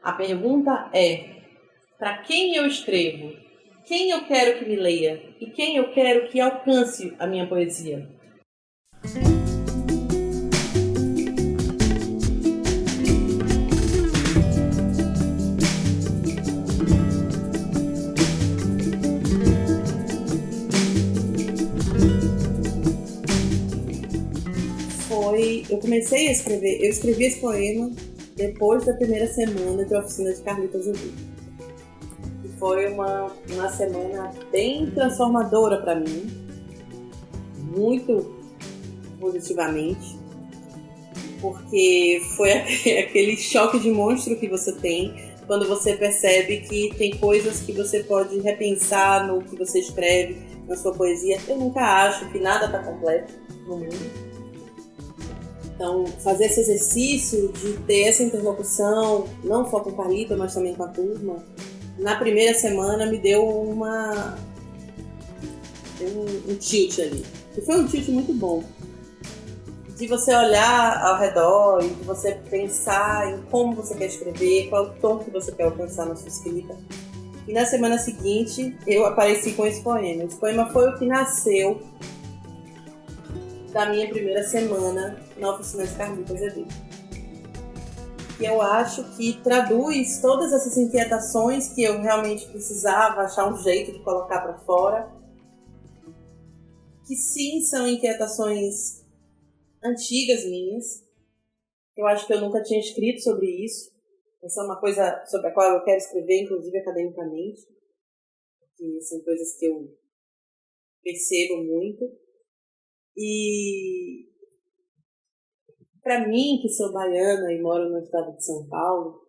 A pergunta é: para quem eu escrevo? Quem eu quero que me leia? E quem eu quero que alcance a minha poesia? Eu comecei a escrever, eu escrevi esse poema depois da primeira semana de oficina de Carlita Azevedo. E foi uma semana bem transformadora para mim, muito positivamente, porque foi aquele choque de monstro que você tem quando você percebe que tem coisas que você pode repensar no que você escreve, na sua poesia. Eu nunca acho que nada está completo no mundo. Então, fazer esse exercício de ter essa interlocução, não só com Carlita, mas também com a turma, na primeira semana me deu um tilt ali. E foi um tilt muito bom. De você olhar ao redor e de você pensar em como você quer escrever, qual é o tom que você quer alcançar na sua escrita. E na semana seguinte, eu apareci com esse poema. Esse poema foi o que nasceu da minha primeira semana na oficina de Carlita Azevedo. E eu acho que traduz todas essas inquietações que eu realmente precisava achar um jeito de colocar para fora, que sim são inquietações antigas minhas. Eu acho que eu nunca tinha escrito sobre isso. Essa é uma coisa sobre a qual eu quero escrever, inclusive academicamente, porque são coisas que eu percebo muito. E para mim, que sou baiana e moro no estado de São Paulo,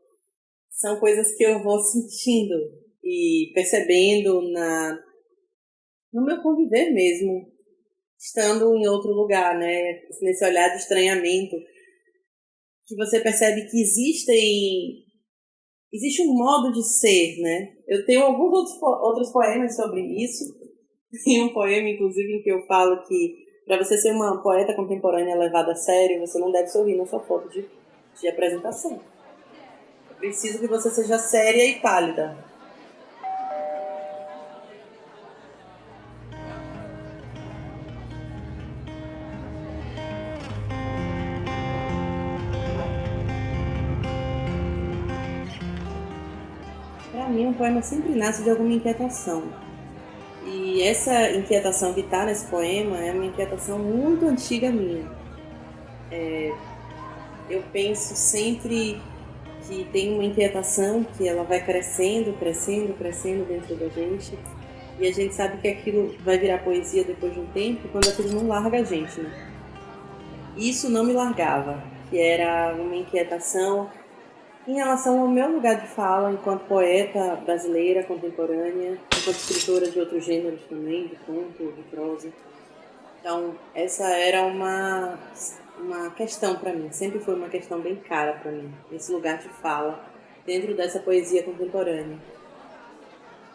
são coisas que eu vou sentindo e percebendo no meu conviver mesmo, estando em outro lugar, né? Nesse olhar de estranhamento, que você percebe que existe um modo de ser, né? Eu tenho alguns outros poemas sobre isso. Tem um poema, inclusive, em que eu falo que para você ser uma poeta contemporânea levada a sério, você não deve sorrir na sua foto de apresentação. É preciso que você seja séria e pálida. Para mim, um poema sempre nasce de alguma inquietação. E essa inquietação que está nesse poema é uma inquietação muito antiga minha. Eu penso sempre que tem uma inquietação que ela vai crescendo dentro da gente. E a gente sabe que aquilo vai virar poesia depois de um tempo, quando aquilo não larga a gente, né? Isso não me largava, que era uma inquietação em relação ao meu lugar de fala enquanto poeta brasileira contemporânea, enquanto escritora de outros gêneros também, de conto, de prosa. Então, essa era uma questão para mim, sempre foi uma questão bem cara para mim, esse lugar de fala dentro dessa poesia contemporânea.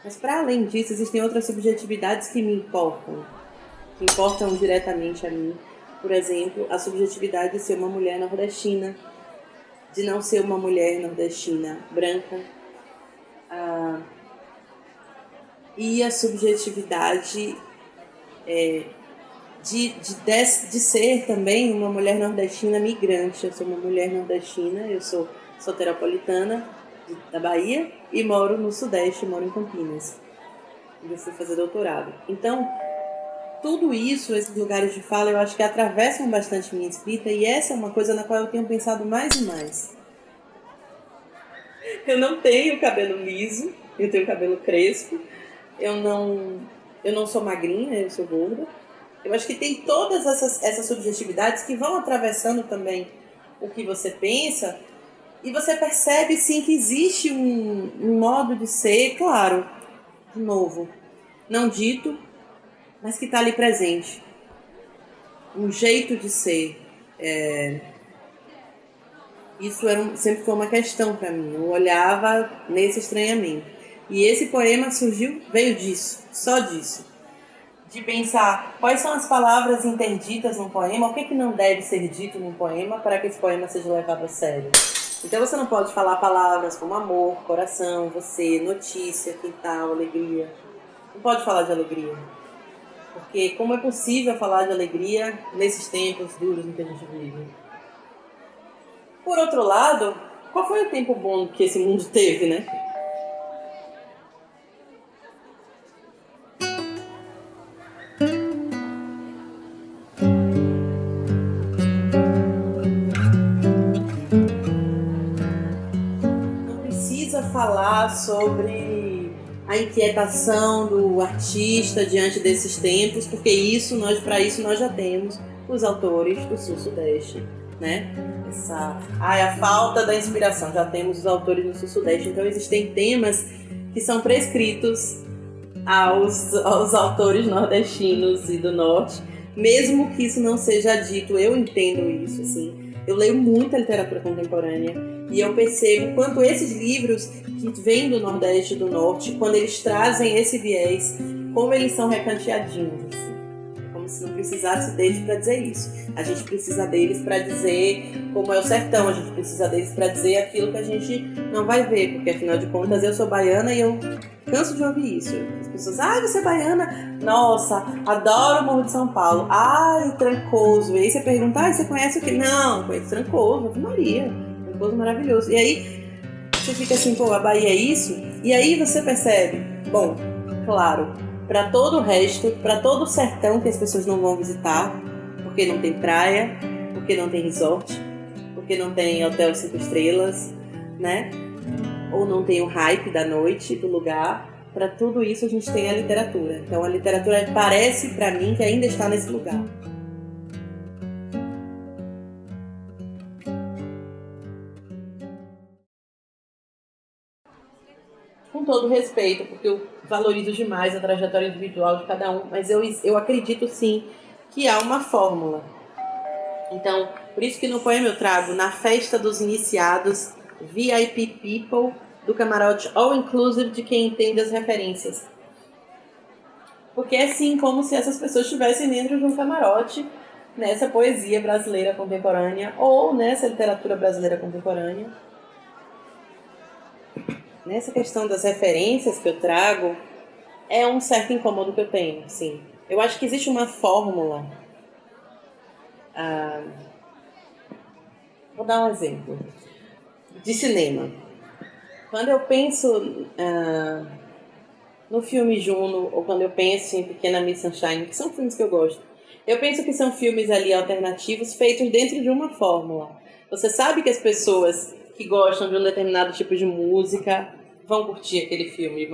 Mas, para além disso, existem outras subjetividades que me importam, que importam diretamente a mim. Por exemplo, a subjetividade de ser uma mulher nordestina, de não ser uma mulher nordestina branca, e a subjetividade de ser também uma mulher nordestina migrante. Eu sou uma mulher nordestina, eu sou soteropolitana da Bahia e moro no Sudeste, moro em Campinas, onde eu fui fazer doutorado. Então, tudo isso, esses lugares de fala, eu acho que atravessam bastante minha escrita, e essa é uma coisa na qual eu tenho pensado mais e mais. Eu não tenho cabelo liso, eu tenho cabelo crespo, eu não sou magrinha, eu sou gorda. Eu acho que tem todas essas subjetividades que vão atravessando também o que você pensa, e você percebe sim que existe um modo de ser, claro, de novo, não dito, mas que está ali presente. Um jeito de ser. Isso sempre foi uma questão para mim. Eu olhava nesse estranhamento. E esse poema veio disso, só disso. De pensar quais são as palavras interditas num poema, o que não deve ser dito num poema para que esse poema seja levado a sério. Então você não pode falar palavras como amor, coração, você, notícia, quintal, alegria. Não pode falar de alegria. Porque como é possível falar de alegria nesses tempos duros em que a gente vive? Por outro lado, qual foi o tempo bom que esse mundo teve, né? Não precisa falar sobre a inquietação do artista diante desses tempos, porque para isso nós já temos os autores do Sul-Sudeste, né? A falta da inspiração, já temos os autores do Sul-Sudeste, então existem temas que são prescritos aos autores nordestinos e do Norte, mesmo que isso não seja dito, eu entendo isso, assim. Eu leio muita literatura contemporânea e eu percebo quanto esses livros que vêm do Nordeste e do Norte, quando eles trazem esse viés, como eles são recanteadinhos, assim. Como se não precisasse deles para dizer isso. A gente precisa deles para dizer como é o sertão, a gente precisa deles para dizer aquilo que a gente não vai ver, porque afinal de contas eu sou baiana e eu canso de ouvir isso. As pessoas, você é baiana? Nossa, adoro o Morro de São Paulo. Ai, Trancoso. E aí você pergunta, você conhece o quê? Não, conheço Trancoso, Ave Maria. Trancoso maravilhoso. E aí você fica assim, a Bahia é isso? E aí você percebe, bom, claro, para todo o resto, para todo o sertão que as pessoas não vão visitar, porque não tem praia, porque não tem resort, porque não tem hotel 5 estrelas, né? Ou não tem o hype da noite, do lugar. Para tudo isso a gente tem a literatura. Então a literatura parece para mim que ainda está nesse lugar. Com todo respeito, porque eu valorizo demais a trajetória individual de cada um, mas eu acredito sim que há uma fórmula. Então, por isso que no poema eu trago na festa dos iniciados, VIP People, do camarote all inclusive de quem entende as referências. Porque é sim como se essas pessoas estivessem dentro de um camarote nessa poesia brasileira contemporânea ou nessa literatura brasileira contemporânea. Nessa questão das referências que eu trago, é um certo incômodo que eu tenho, sim. Eu acho que existe uma fórmula. Vou dar um exemplo de cinema. Quando eu penso no filme Juno, ou quando eu penso em Pequena Miss Sunshine, que são filmes que eu gosto, eu penso que são filmes ali alternativos feitos dentro de uma fórmula. Você sabe que as pessoas que gostam de um determinado tipo de música vão curtir aquele filme,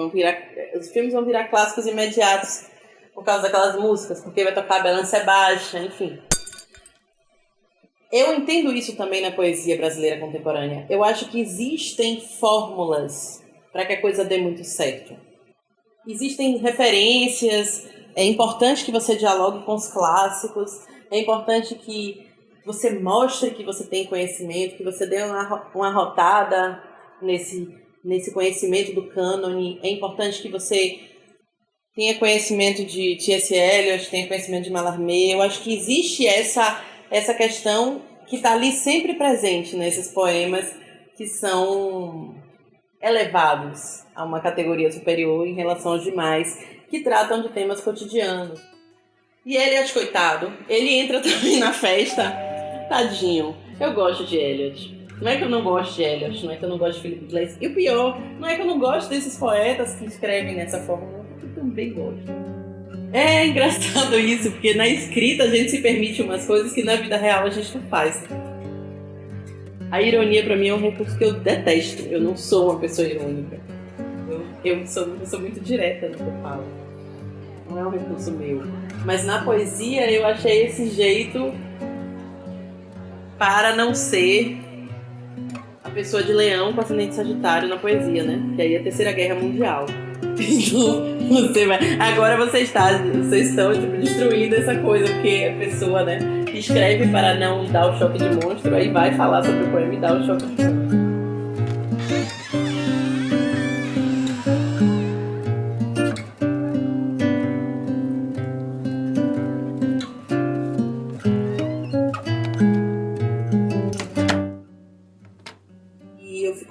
os filmes vão virar clássicos imediatos por causa daquelas músicas, porque vai tocar Balança é Baixa, enfim. Eu entendo isso também na poesia brasileira contemporânea. Eu acho que existem fórmulas para que a coisa dê muito certo. Existem referências, é importante que você dialogue com os clássicos, é importante que você mostre que você tem conhecimento, que você dê uma rotada nesse conhecimento do cânone, é importante que você tenha conhecimento de T.S. Eliot, tenha conhecimento de Mallarmé. Eu acho que existe essa questão que está ali sempre presente nesses poemas que são elevados a uma categoria superior em relação aos demais, que tratam de temas cotidianos. E Eliot, coitado, ele entra também na festa, tadinho. Eu gosto de Eliot. Não é que eu não gosto de Eliot, não é que eu não gosto de Philip Glass. E o pior, não é que eu não gosto desses poetas que escrevem nessa forma, eu também gosto. É engraçado isso, porque na escrita a gente se permite umas coisas que na vida real a gente não faz. A ironia pra mim é um recurso que eu detesto. Eu não sou uma pessoa irônica. Eu sou muito direta no que eu falo. Não é um recurso meu. Mas na poesia eu achei esse jeito para não ser a pessoa de leão com ascendente sagitário na poesia, né? Que aí é a Terceira Guerra Mundial. Então, agora vocês estão tipo, destruindo essa coisa, porque a pessoa, né, escreve para não dar o choque de monstro, aí vai falar sobre o poema e dá o choque de monstro.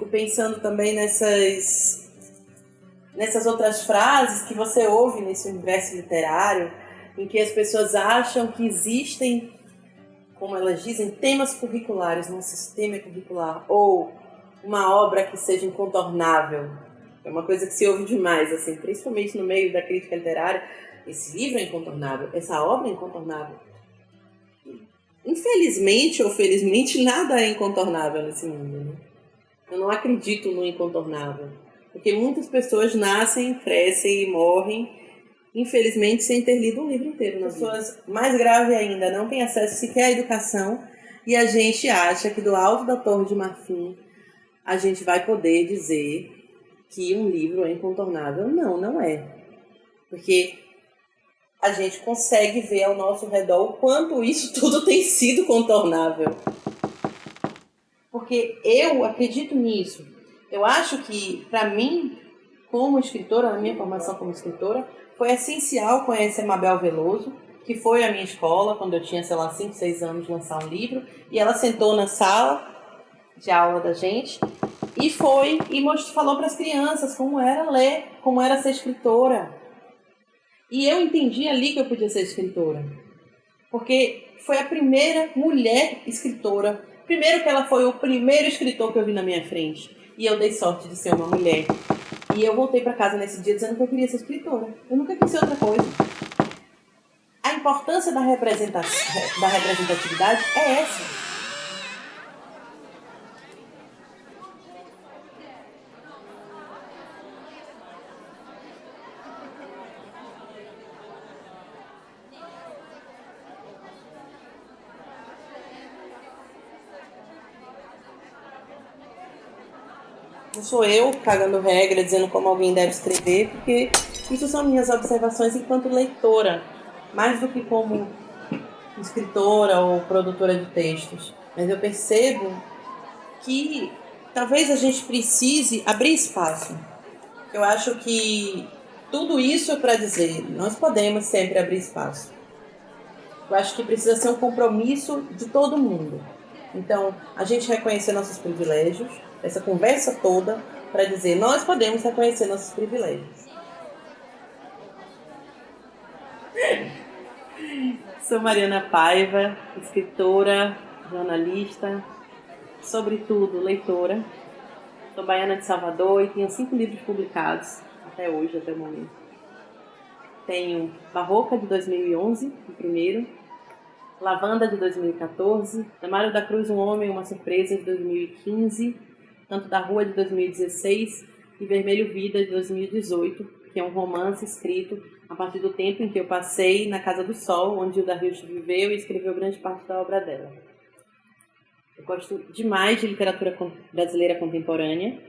fico pensando também nessas outras frases que você ouve nesse universo literário, em que as pessoas acham que existem, como elas dizem, temas curriculares num sistema curricular, ou uma obra que seja incontornável. É uma coisa que se ouve demais, assim, principalmente no meio da crítica literária. Esse livro é incontornável, essa obra é incontornável. Infelizmente ou felizmente, nada é incontornável nesse mundo, né? Eu não acredito no incontornável, porque muitas pessoas nascem, crescem e morrem, infelizmente, sem ter lido um livro inteiro. Pessoas, mais grave ainda, não têm acesso sequer à educação, e a gente acha que do alto da Torre de Marfim a gente vai poder dizer que um livro é incontornável. Não, não é. Porque a gente consegue ver ao nosso redor o quanto isso tudo tem sido contornável. Porque eu acredito nisso. Eu acho que, para mim, como escritora, na minha formação como escritora, foi essencial conhecer Mabel Veloso, que foi à minha escola, quando eu tinha, 5, 6 anos, lançar um livro, e ela sentou na sala de aula da gente e falou para as crianças como era ler, como era ser escritora. E eu entendi ali que eu podia ser escritora, porque foi a primeira mulher escritora. Primeiro que ela foi o primeiro escritor que eu vi na minha frente, e eu dei sorte de ser uma mulher. E eu voltei para casa nesse dia dizendo que eu queria ser escritora. Eu nunca quis ser outra coisa. A importância da representatividade é essa. Não sou eu cagando regra, dizendo como alguém deve escrever, porque isso são minhas observações enquanto leitora, mais do que como escritora ou produtora de textos. Mas eu percebo que talvez a gente precise abrir espaço. Eu acho que tudo isso é para dizer, nós podemos sempre abrir espaço. Eu acho que precisa ser um compromisso de todo mundo. Então, a gente reconhecer nossos privilégios, essa conversa toda para dizer, nós podemos reconhecer nossos privilégios. Sou Mariana Paiva, escritora, jornalista, sobretudo leitora. Sou baiana de Salvador e tenho 5 livros publicados até hoje, até o momento. Tenho Barroca, de 2011, o primeiro. Lavanda, de 2014. Mário da Cruz, Um Homem, Uma Surpresa, de 2015. Canto da Rua, de 2016. E Vermelho Vida, de 2018, que é um romance escrito a partir do tempo em que eu passei na Casa do Sol, onde Hilda Hilst viveu e escreveu grande parte da obra dela. Eu gosto demais de literatura brasileira contemporânea.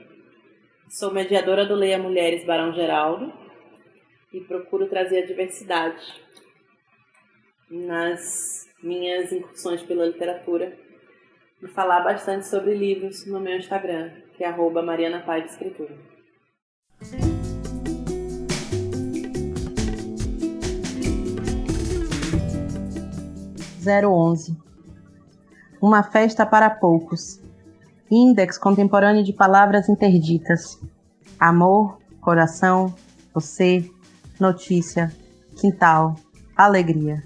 Sou mediadora do Leia Mulheres Barão Geraldo e procuro trazer a diversidade nas minhas incursões pela literatura e falar bastante sobre livros no meu Instagram, que é @marianapaivaescritora. 011. Uma festa para poucos. Index contemporâneo de palavras interditas. Amor, coração, você, notícia, quintal, alegria.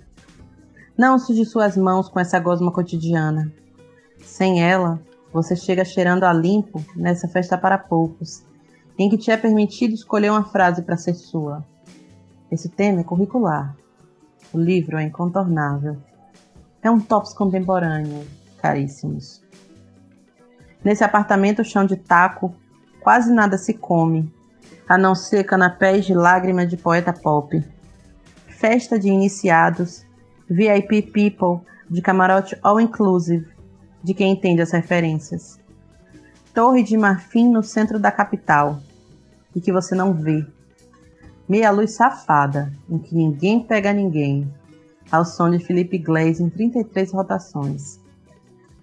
Não suje suas mãos com essa gosma cotidiana. Sem ela, você chega cheirando a limpo nessa festa para poucos, em que te é permitido escolher uma frase para ser sua. Esse tema é curricular. O livro é incontornável. É um tops contemporâneo, caríssimos. Nesse apartamento chão de taco, quase nada se come, a não ser canapés de lágrima de poeta pop. Festa de iniciados, VIP people, de camarote all-inclusive, de quem entende as referências. Torre de marfim no centro da capital, e que você não vê. Meia luz safada, em que ninguém pega ninguém, ao som de Felipe Iglesias em 33 rotações.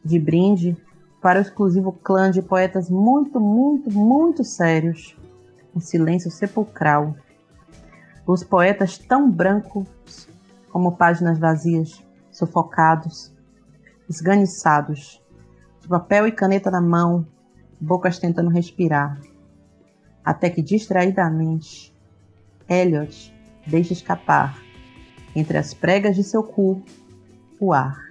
De brinde para o exclusivo clã de poetas muito, muito, muito sérios, um silêncio sepulcral. Os poetas tão brancos como páginas vazias, sufocados, esganiçados, de papel e caneta na mão, bocas tentando respirar, até que distraidamente, Elliot deixa escapar, entre as pregas de seu cu, o ar.